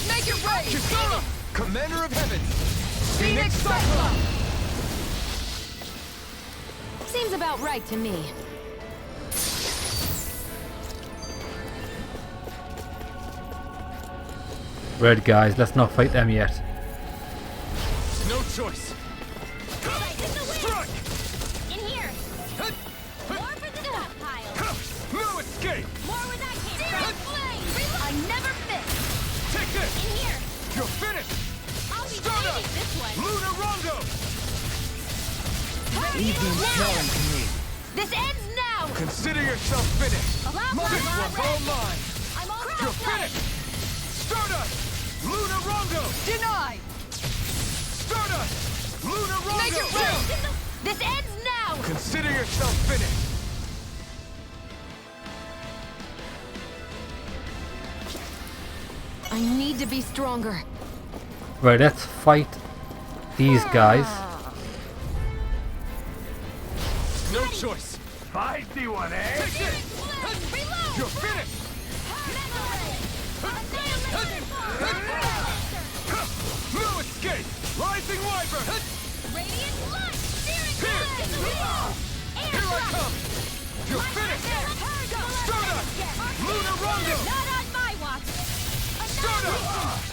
Make it right. Kisara, Commander of Heavens. Phoenix Cyclone. Seems about right to me. Red guys, let's not fight them yet. No choice. Strike. In here! More for the stockpile! No escape. More where that came from! I never miss! Take this. In here! You're finished. I'll be Stardust. saving this one! Lunar Rondo. Now! This ends now! Consider yourself finished. Allow This one's all mine. I'm all You're crossed up! finished. Stardust. Lunar Rondo. Denied! Stardust. Lunar Rondo. Make it real! This ends now! Consider yourself finished. I need to be stronger. Right, let's fight these guys. No choice. 5D1, eh? Take this. Reload! You're finished. No escape. Rising Wyvern. Radiant light! Steering Here. Here I come. You're finished. Stardust. Lunar Rondo. Not on my watch! Stardust.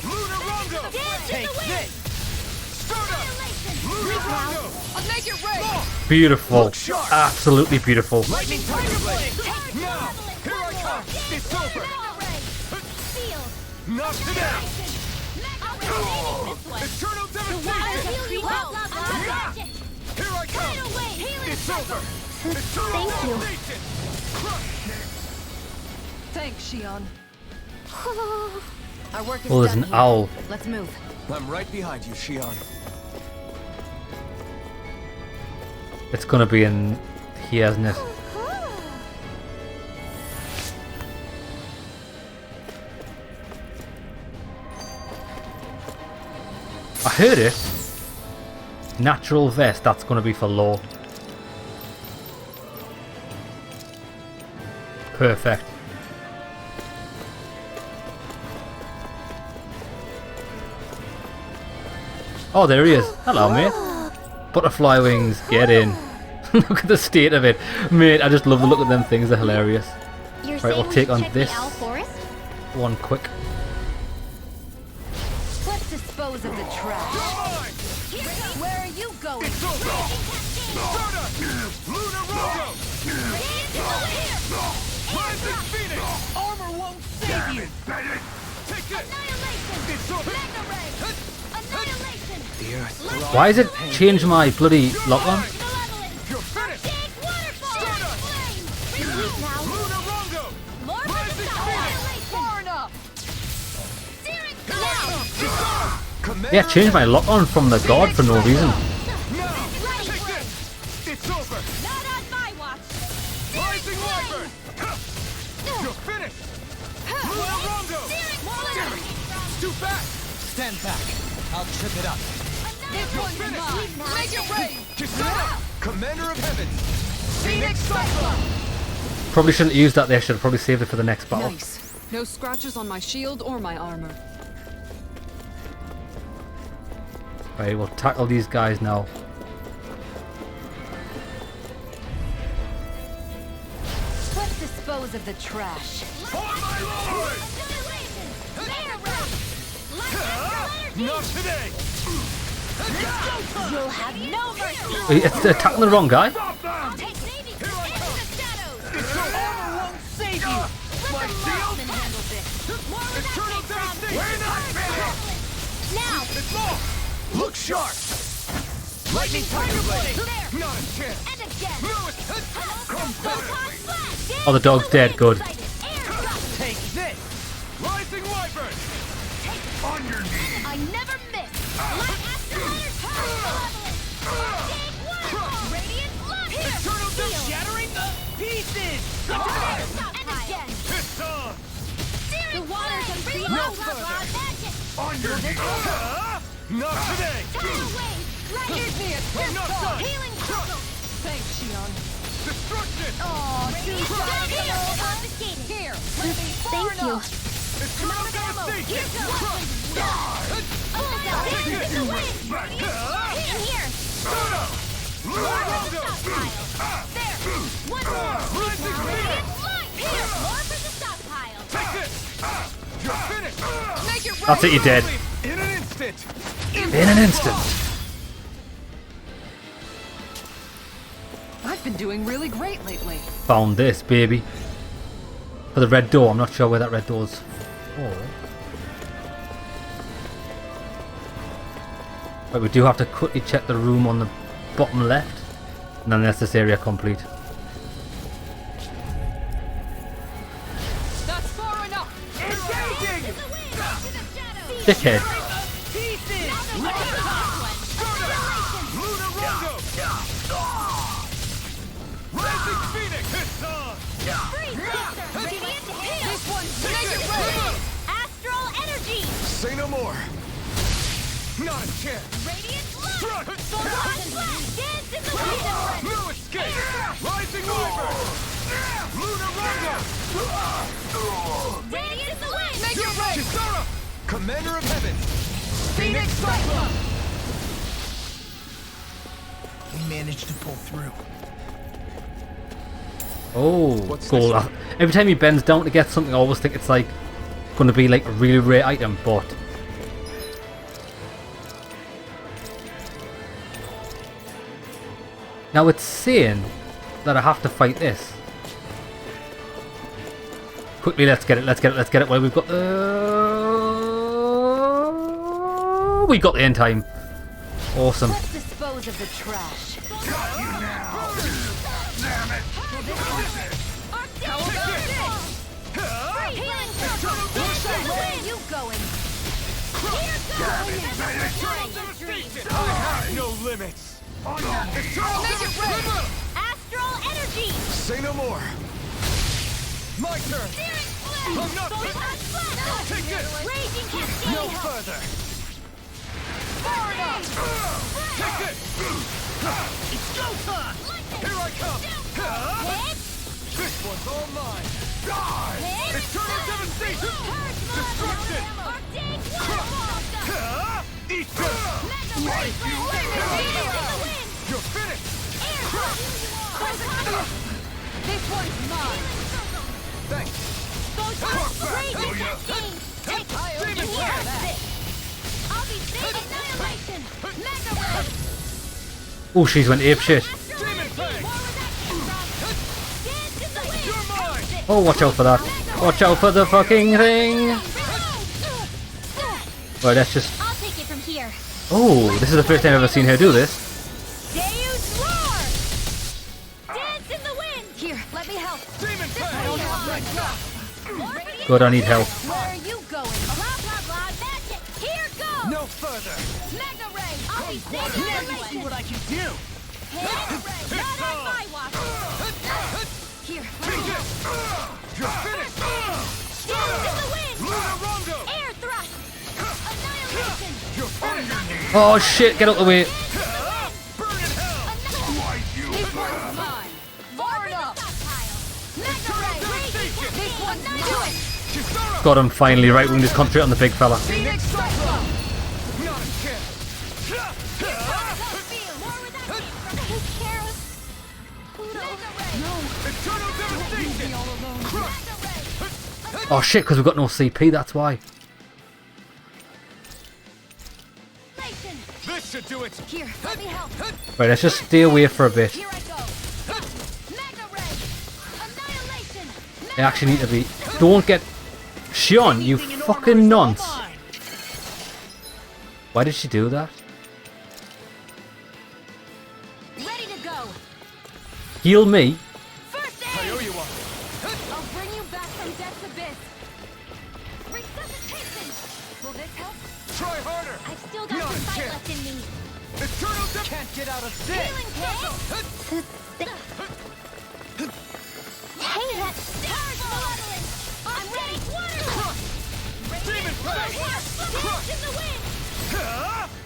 Lunar Rondo. Dance in the wind! Stardust. Lunar Rondo. I'll make it rain! Beautiful. Look sharp. Absolutely beautiful. Lightning Tiger Blade. Now. Here I come. It's over. Field! Not today. I'll this one! Eternal devastation. Well, Here I come. It's over. Eternal Thank you. devastation. Crush. Thanks, Shion. Our work is Oh, there's done an here. owl. Let's move. I'm right behind you, Shion. It's gonna be in here, isn't it? I heard it. Natural vest, that's gonna be for law. Perfect. Oh, there he is. Hello, mate. Butterfly wings, get in. Look at the state of it. Mate, I just love the look of them things, they're hilarious. You're Right, saying we'll we take should on check this. the owl forest? One quick. Let's dispose of the trash. Mine. Where are you going? It's over. Stardust. Lunar Rondo. Rising Phoenix. Armor won't save you. Take this. It's over. Annihilation! The earth. Why is it change my bloody lock on? You're finished. Big waterfall! Stardust. Flames! Release now! Lunar Rondo. More for the Rising stop! Phoenix. Far enough! Steering now! Commander Yeah, change my lock on from the god for no reason. Now. Take this. It's over. Not on my watch! Rising Wyvern. You're finished. Lunar Rondo. Steering flame! It's too fast. Stand back. I'll trip it up. Make it rain! Kisara! Commander of Heavens! Phoenix Cyclone! Probably shouldn't have used that there. Should have probably saved it for the next battle. Nice. No scratches on my shield or my armor. Right, we'll tackle these guys now. Let's dispose of the trash. For my lord! Not today! You'll have no mercy. Wait, it's attacking the wrong guy. Stop them! Take Navy into the shadows. Your armor won't save you! My shield! Handle this. More where that Eternal came from. devastation! We're not finished! Now. It's more! Look sharp! Lightning Tiger Blade! Not a chance! And again. No, it's... Come back! Oh, the dog's dead. Good. Take this! Rising Wyvern! On your knees! I never miss. Let Astrolander turn malevolent. Take one. Radiant blood. Eternal shattering the pieces! And again. It's on! The waters of free No love further. magic. On your knees! Not today! Tidal wave. Right. Give me a I'm not done! Healing circle. Thanks, Shion. Destruction! Radiant blood. Confiscated. Here, let me Thank you. Eternal devastation! Dance in the wind. In here. More for the stockpile. There. One more. Rising Radiant light. Here. More for the stockpile. Take this! You're finished! make it That's it. You're dead. In an instant! In an instant. I've been doing really great lately. Found this, baby. For the red door. I'm not sure where that red door's for. But we do have to quickly check the room on the bottom left. And then that's this area complete. That's far enough. Engaging! Dickhead. Pieces! Lunar Rondo! Rising Phoenix! It's on! This one's make it rain. Astral energy. Say no more. Not a chance! Radiant light. Strut! Dance in the wind. No escape! Rising Wyvern! Lunar Rondo! Radiant in the wind. Make it rain. Kisara! Commander of Heavens! Phoenix Cyclone. We managed to pull through. Oh, What's cool. this? Every time he bends down to get something, I always think it's like going to be like a really rare item, but now it's saying that I have to fight this. Quickly, let's get it. Let's get it. Let's get it. Well, we've got the end time. Awesome. Let's dispose of the trash. Healing circle. Where are you going? I have no limits! Astral energy. Say no more. My turn! I'm not Take this! Raging cascade. No further! Far enough! Take this! It's go time! Here I come! This one's all mine! Die! Eternal devastation! Destruction! Eat this! You're finished! This one's mine. Thanks! Raging cascade. Take Demon Blast! I'll be saving annihilation. Mega wave. Oh, she's went ape shit. Demon Fang! Dance in the wind. You're mine! Oh, watch out for that. Watch out for the fucking thing. Right, let's just. I'll take it from here. Oh, this is the first time I've ever seen her do this. Deus roar. Dance in the wind. Here, let me help. Demon Fang! Good, I need help. Where are you going? Blah blah blah. Magic. Here goes. No further! Mega ray. I'll be saving annihilation. What I can do! Mega ray. Not on my watch. Here, Take it! You're finished! Dance in the wind. Lunar Rondo! Air thrust. Annihilation. You're finished! Oh shit, get out the way. This one's mine. Far enough. This one's mine. Got him finally. Right, we can just concentrate on the big fella. Phoenix Cyclone. Not a chance. Eternal devastation. Oh shit, because we've got no CP, that's why. This should do it. Here, let me help. Right, let's just stay away for a bit. Here I go. Magna Ray. Annihilation. I actually need to be... Don't get... Shion, you fucking nonce. Why did she do that? Ready to go. Heal me? First I aid. owe you one. I'll bring you back from death's abyss. Resuscitation. Will this help? Try harder. I've still got Not some a fight chance. left in me. Eternal can't get out of this. Healing circle. Hey, that Charge malevolence. I'm ready. Water. Demon Plague. Crush in the wind.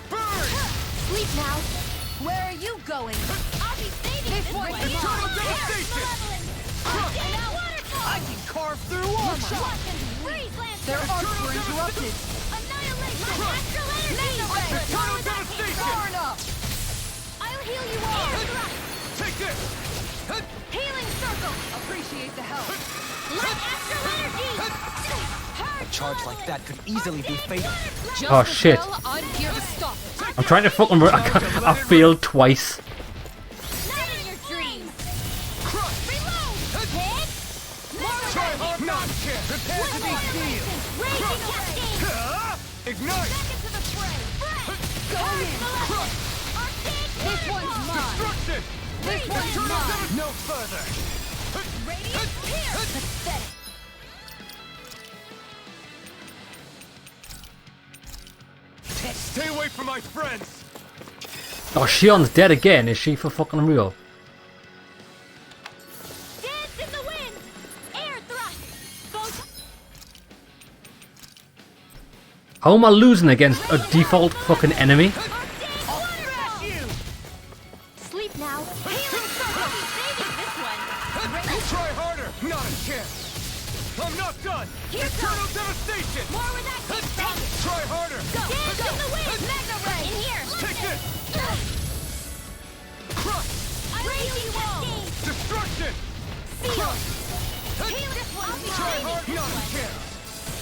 Burn. sleep now. Where are you going? I'll be saving this one. Eternal devastation. I can carve through armor. Their arcs were interrupted. Annihilation. Astral energy. Eternal devastation. Far enough. I'll heal you all. Take this. Healing circle. Appreciate the help. Light astral energy. A charge like that could easily be fatal. Oh shit. I'm here to stop it. I'm trying to fucking... I failed twice. Not in your dreams. Reload. Hit. Try hard. Not a chance. Prepare to be sealed. Raging cascade. Ignite. Back into the fray. Go in. This one's mine. Destruction. This one's mine. No further. Radiant here. Pathetic. Stay away from my friends. Oh, Shion's dead again. Is she for fucking real? Dance in the wind. Air thrust. Both. How am I losing against a default fucking enemy? I'll thrash you. Sleep now. Healing circle. I'll be saving this one. Try harder. Not a chance. I'm not done. Here Eternal comes. devastation. More where that came from. Try harder. Go. Dance in the wind. Magna ray. In here. Take this. Crush. I'll heal you all. Destruction. Seal. Heal this one. I'll be Try saving hard. this Not a one. chance.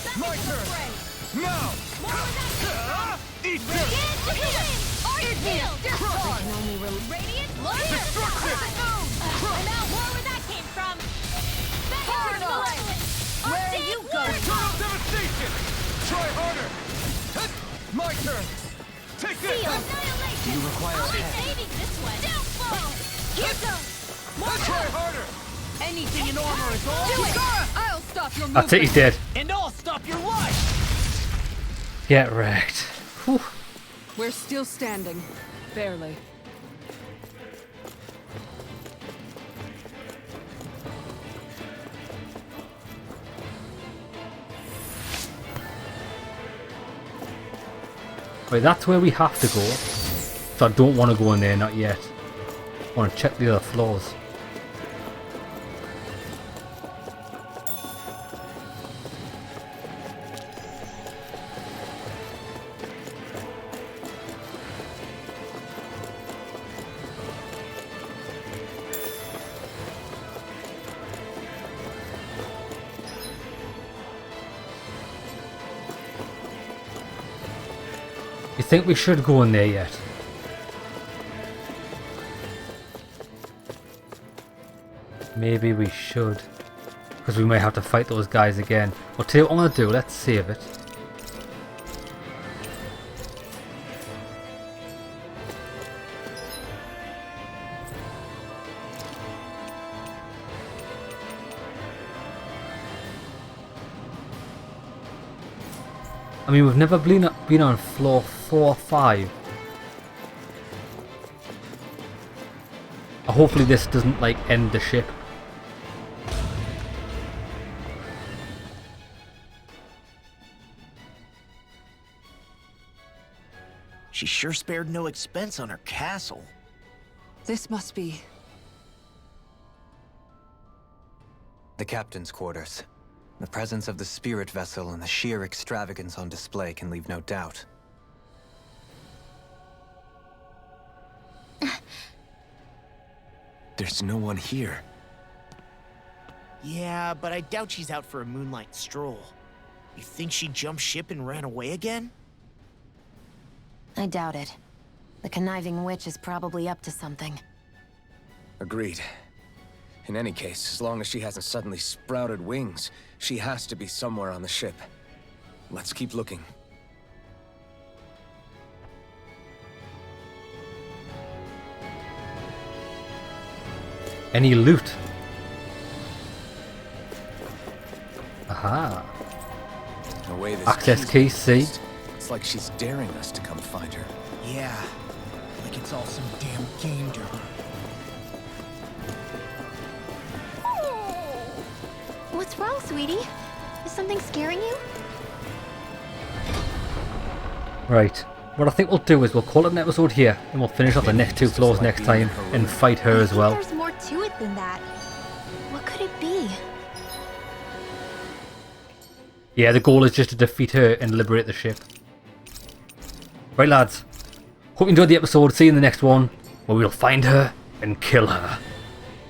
Back My into the turn. fray. Now. More where that came from. Eat Dance this. in the wind. Arctic field. Discharge. Radiant. Destruction. And now more where that came from. Back into the malevolence. Where are you going? Eternal devastation. Try harder. My turn. Take this. Annihilation. You require I'll a be hand. saving this one. Downfall. Here goes. More Try harder. Anything in armor is all. Do it. I'll stop your That's it, he's dead. And I'll stop your life. Get wrecked. Whew. We're still standing. Barely. Wait, that's where we have to go. So I don't want to go in there, not yet. I want to check the other floors. You think we should go in there yet? Maybe we should. Because we may have to fight those guys again. I'll tell you what I'm going to do. Let's save it. I mean, we've never been on floor 4 or 5. Hopefully this doesn't, like, end the ship. She sure spared no expense on her castle. This must be... The captain's quarters. The presence of the spirit vessel and the sheer extravagance on display can leave no doubt. There's no one here. Yeah, but I doubt she's out for a moonlight stroll. You think she jumped ship and ran away again? I doubt it. The conniving witch is probably up to something. Agreed. In any case, as long as she hasn't suddenly sprouted wings, she has to be somewhere on the ship. Let's keep looking. Any loot? Aha. The way this Access key, see? It's like she's daring us to come find her. Yeah, like it's all some damn game to her. What's wrong, sweetie? Is something scaring you? Right. What I think we'll do is we'll call it an episode here, and we'll finish off the next 2 floors next time and fight her as well. There's more to it than that. What could it be? Yeah, the goal is just to defeat her and liberate the ship. Right, lads. Hope you enjoyed the episode. See you in the next one, where we'll find her and kill her.